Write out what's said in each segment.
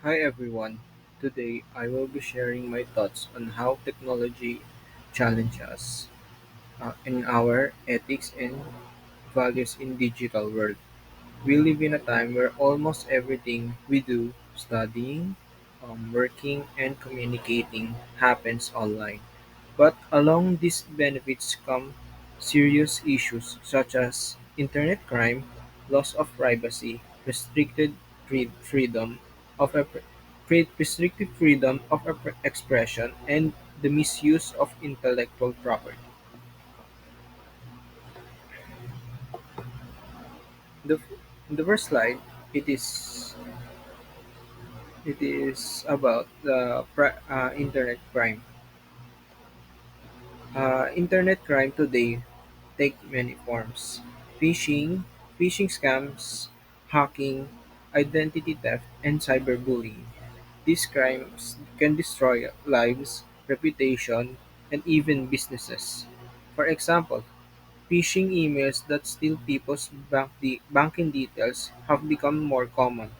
Hi everyone. Today I will be sharing my thoughts on how technology challenges us in our ethics and values in digital world. We live in a time where almost everything we do, studying, working, and communicating happens online. But along these benefits come serious issues such as internet crime, loss of privacy, restricted freedom of restricted freedom of expression, and the misuse of intellectual property. The, in the first slide, it is it is about the internet crime. Internet crime today take many forms: phishing, phishing scams, hacking, identity theft, and cyberbullying. These crimes can destroy lives, reputation, and even businesses. For example, phishing emails that steal people's banking details have become more common.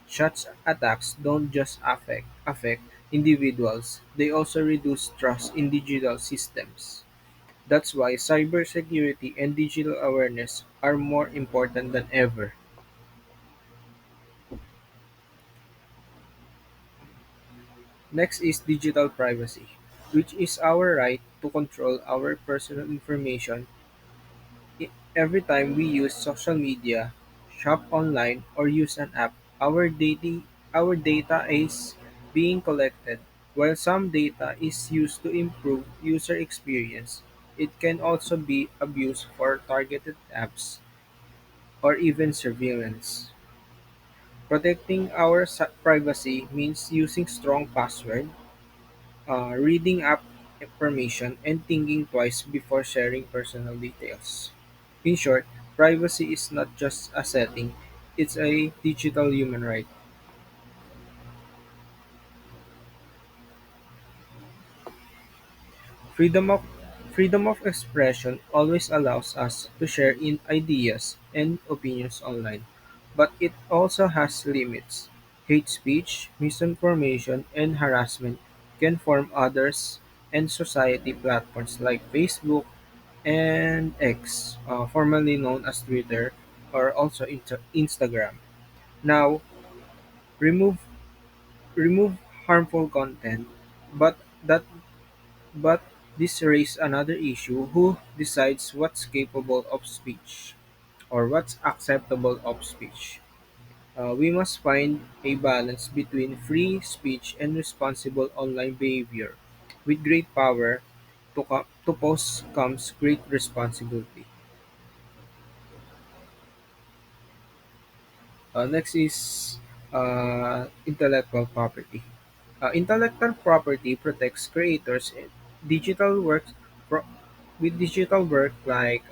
Such attacks don't just affect individuals, they also reduce trust in digital systems. That's why cybersecurity and digital awareness are more important than ever. Next is digital privacy, which is our right to control our personal information. Every time we use social media, shop online, or use an app, our data is being collected. While some data is used to improve user experience, it can also be abused for targeted apps or even surveillance. Protecting our privacy means using strong password, reading app permission, and thinking twice before sharing personal details. In short, privacy is not just a setting, it's a digital human right. Freedom of freedom of expression always allows us to share in ideas and opinions online, but it also has limits. Hate speech, misinformation, and harassment can form others and society platforms like Facebook and X, formerly known as Twitter, or also Instagram. Now, remove remove harmful content, but that but this raises another issue: who decides what's capable of speech or what's acceptable of speech? We must find a balance between free speech and responsible online behavior. With great power to post comes great responsibility. Next is intellectual property. Intellectual property protects creators in digital works pro- with digital work like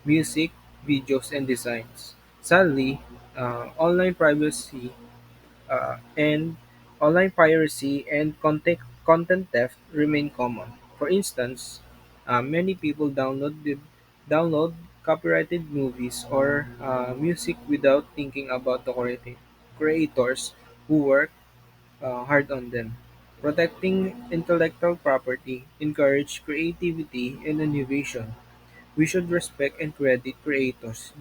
music, videos, and designs. Sadly, online privacy and online piracy and content theft remain common. For instance, many people download copyrighted movies or music without thinking about the creators who work hard on them. Protecting intellectual property encourage creativity and innovation. We should respect and credit creators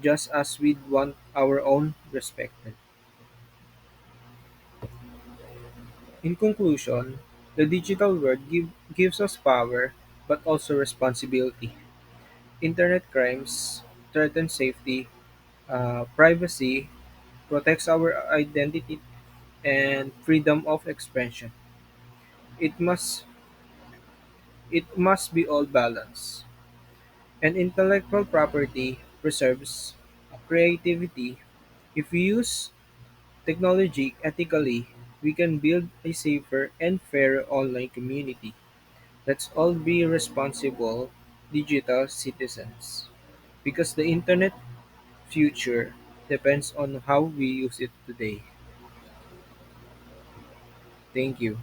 just as we'd want our own respected. In conclusion, the digital world gives us power but also responsibility. Internet crimes threaten safety, privacy, protects our identity, and freedom of expression. It must it must be all balanced. And intellectual property preserves creativity. If we use technology ethically, we can build a safer and fairer online community. Let's all be responsible digital citizens because the internet future depends on how we use it today. Thank you.